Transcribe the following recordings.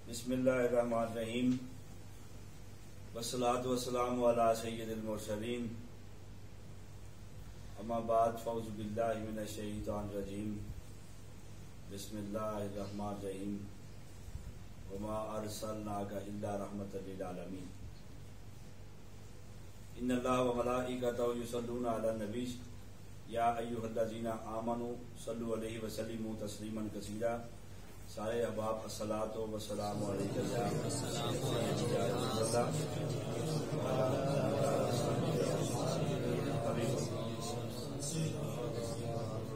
بسم اللہ الرحمن الرحیم والصلاۃ والسلام علی سید المرسلین اما بعد فاعوذ باللہ من الشیطان الرجیم بسم اللہ الرحمن الرحیم وما ارسلناک الا رحمۃ للعالمین ان اللہ وملائکتہ یصلون علی النبی یا ایھا الذین آمنوا صلوا علیہ وسلموا تسلیما کثیرا۔ سارے احباب الصلاۃ والسلام علیکم یا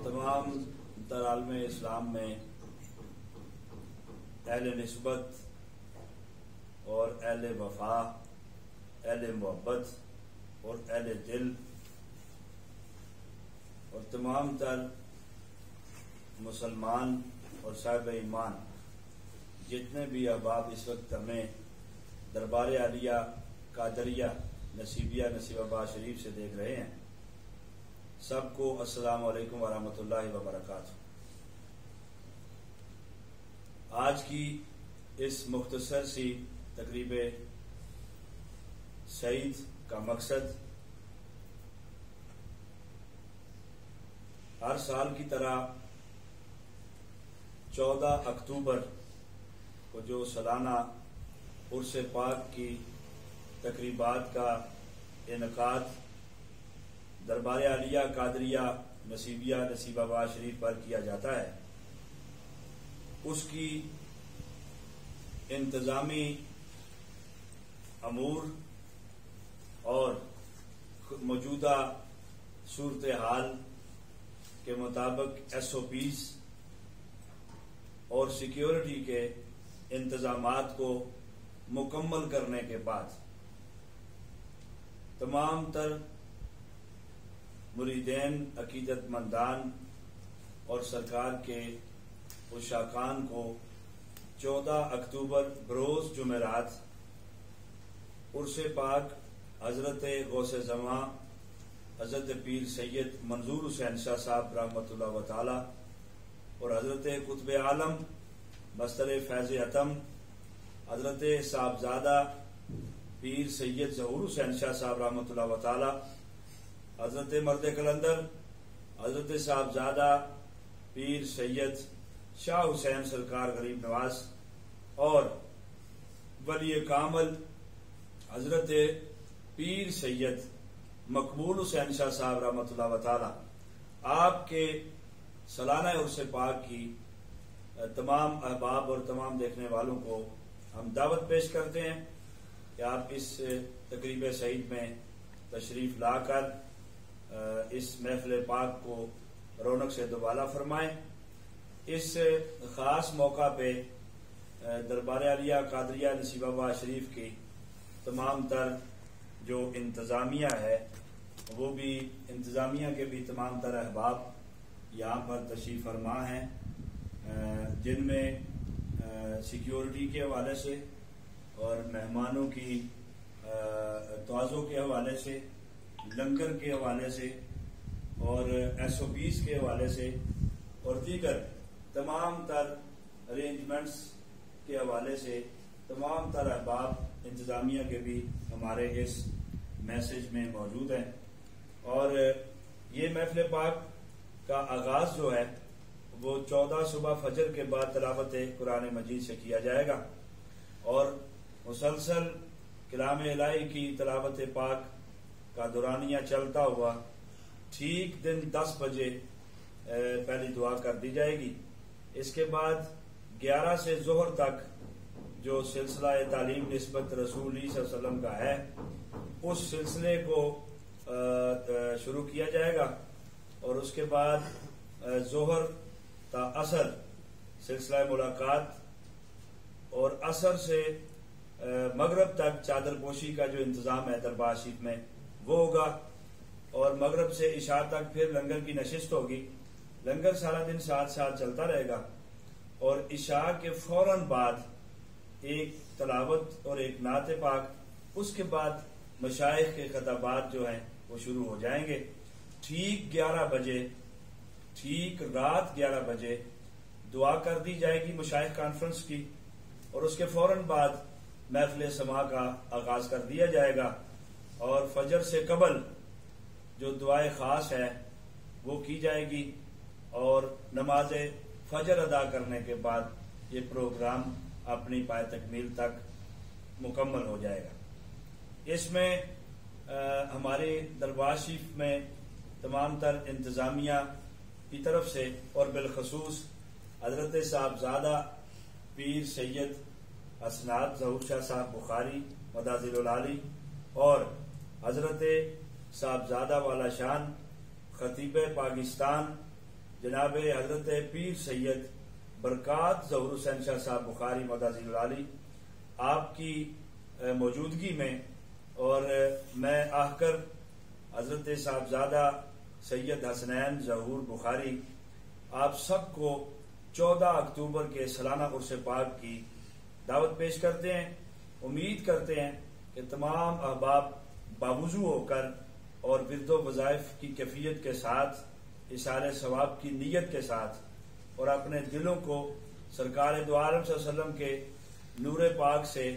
تمام تر عالم اسلام میں اہل نسبت اور اہل وفا، اہل محبت اور اہل دل اور تمام تر مسلمان اور صاحب ایمان جتنے بھی احباب اس وقت ہمیں دربار عالیہ قادریہ نصیبیہ نصیب آباد شریف سے دیکھ رہے ہیں، سب کو السلام علیکم ورحمۃ اللہ وبرکاتہ۔ آج کی اس مختصر سی تقریب سعید کا مقصد ہر سال کی طرح 14 اکتوبر کو جو سالانہ عرس پاک کی تقریبات کا انعقاد دربار عالیہ قادریہ نصیبیہ نصیب آباد شریف پر کیا جاتا ہے، اس کی انتظامی امور اور موجودہ صورتحال کے مطابق SOPs اور سیکیورٹی کے انتظامات کو مکمل کرنے کے بعد تمام تر مریدین، عقیدت مندان اور سرکار کے عشاقان کو 14 اکتوبر بروز جمعرات عرس پاک حضرت غوث زماں حضرت پیر سید منظور حسین شاہ صاحب رحمۃ اللہ تعالی اور حضرت قطب عالم مستر فیض عتم حضرت صاحبزادہ پیر سید ظہور حسین شاہ صاحب رحمۃ اللہ تعالی، حضرت مرد کلندر حضرت صاحبزادہ پیر سید شاہ حسین سرکار غریب نواز اور ولی کامل حضرت پیر سید مقبول حسین شاہ صاحب رحمۃ اللہ تعالی، آپ کے سالانہ عرس پاک کی تمام احباب اور تمام دیکھنے والوں کو ہم دعوت پیش کرتے ہیں کہ آپ اس تقریب سعید میں تشریف لا کر اس محفل پاک کو رونق سے دوبالا فرمائیں۔ اس خاص موقع پہ دربار عالیہ قادریہ نصیب آباد شریف کی تمام تر جو انتظامیہ ہے، وہ بھی انتظامیہ کے بھی تمام تر احباب یہاں پر تشریف فرما ہیں، جن میں سیکیورٹی کے حوالے سے اور مہمانوں کی توازوں کے حوالے سے، لنگر کے حوالے سے اور SOPs کے حوالے سے اور دیگر تمام تر ارینجمنٹس کے حوالے سے تمام تر احباب انتظامیہ کے بھی ہمارے اس میسج میں موجود ہیں۔ اور یہ محفل پاک کا آغاز جو ہے وہ 14 صبح فجر کے بعد تلاوت قرآن مجید سے کیا جائے گا اور مسلسل کلام الہی کی تلاوت پاک کا دورانیہ چلتا ہوا ٹھیک دن 10 بجے پہلی دعا کر دی جائے گی۔ اس کے بعد 11 سے ظہر تک جو سلسلہ تعلیم نسبت رسول صلی اللہ علیہ وسلم کا ہے، اس سلسلے کو شروع کیا جائے گا اور اس کے بعد ظہر تا عصر سلسلہ ملاقات اور عصر سے مغرب تک چادر پوشی کا جو انتظام ہے دربار شریف میں وہ ہوگا اور مغرب سے عشاء تک پھر لنگر کی نشست ہوگی۔ لنگر سارا دن ساتھ ساتھ چلتا رہے گا اور عشاء کے فوراً بعد ایک تلاوت اور ایک نعت پاک، اس کے بعد مشائخ کے خطابات جو ہیں وہ شروع ہو جائیں گے۔ ٹھیک 11 بجے، ٹھیک رات 11 بجے دعا کر دی جائے گی مشائخ کانفرنس کی اور اس کے فوراً بعد محفل سماع کا آغاز کر دیا جائے گا، اور فجر سے قبل جو دعائے خاص ہے وہ کی جائے گی، اور نماز فجر ادا کرنے کے بعد یہ پروگرام اپنی پائے تکمیل تک مکمل ہو جائے گا۔ اس میں ہمارے دربار شریف میں تمام تر انتظامیہ کی طرف سے اور بالخصوص حضرت صاحبزادہ پیر سید اسناد ظہور شاہ صاحب بخاری مداظل العالی اور حضرت صاحبزادہ والا شان خطیب پاکستان جناب حضرت پیر سید برکات ظہور حسین شاہ صاحب بخاری مداظل العالی آپ کی موجودگی میں، اور میں آ کر حضرت صاحبزادہ سید حسنین ظہور بخاری آپ سب کو 14 اکتوبر کے سالانہ عرس پاک کی دعوت پیش کرتے ہیں۔ امید کرتے ہیں کہ تمام احباب باوضو ہو کر اور ورد و وظائف کی کیفیت کے ساتھ، اثار ثواب کی نیت کے ساتھ، اور اپنے دلوں کو سرکار دو عالم صلی اللہ علیہ وسلم کے نور پاک سے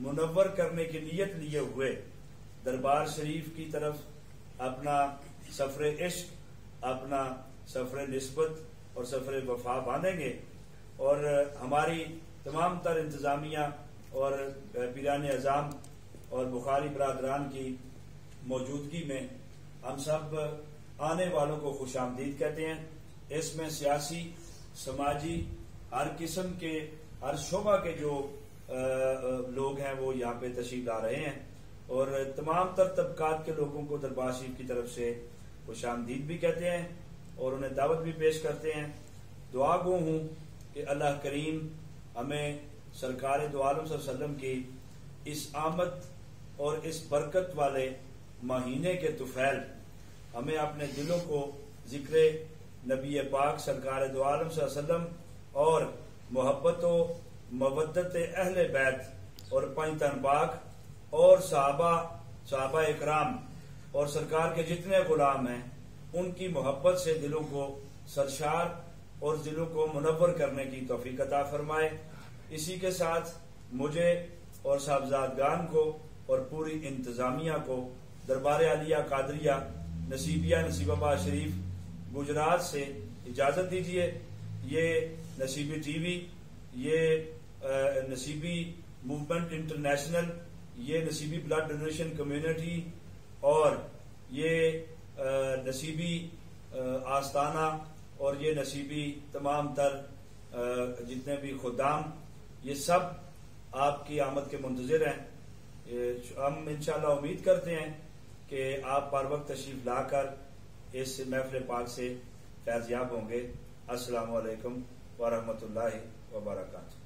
منور کرنے کی نیت لیے ہوئے دربار شریف کی طرف اپنا سفر عشق، اپنا سفر نسبت اور سفر وفا باندھیں گے، اور ہماری تمام تر انتظامیہ اور پیران اعظام اور بخاری برادران کی موجودگی میں ہم سب آنے والوں کو خوش آمدید کہتے ہیں۔ اس میں سیاسی، سماجی، ہر قسم کے، ہر شعبہ کے جو لوگ ہیں وہ یہاں پہ تشریف لا رہے ہیں، اور تمام تر طبقات کے لوگوں کو دربار شریف کی طرف سے خوش آمدید بھی کہتے ہیں اور انہیں دعوت بھی پیش کرتے ہیں۔ دعا گو ہوں کہ اللہ کریم ہمیں سرکار دو عالم صلی اللہ علیہ وسلم کی اس آمد اور اس برکت والے مہینے کے طفیل ہمیں اپنے دلوں کو ذکر نبی پاک سرکار دو عالم صلی اللہ علیہ وسلم اور محبت و مودت اہل بیت اور پنجتن پاک اور صحابہ اکرام اور سرکار کے جتنے غلام ہیں ان کی محبت سے دلوں کو سرشار اور دلوں کو منور کرنے کی توفیق عطا فرمائے۔ اسی کے ساتھ مجھے اور صاحبزادگان کو اور پوری انتظامیہ کو دربار عالیہ قادریہ نصیبیہ نصیب آباد شریف گجرات سے اجازت دیجیے۔ یہ نصیبی ٹی وی، یہ نصیبی موومنٹ انٹرنیشنل، یہ نصیبی بلڈ ڈونیشن کمیونٹی اور یہ نصیبی آستانہ اور یہ نصیبی تمام تر جتنے بھی خدام، یہ سب آپ کی آمد کے منتظر ہیں۔ ہم انشاءاللہ امید کرتے ہیں کہ آپ پر وقت تشریف لا کر اس محفل پاک سے فیض یاب ہوں گے۔ السلام علیکم ورحمۃ اللہ وبرکاتہ۔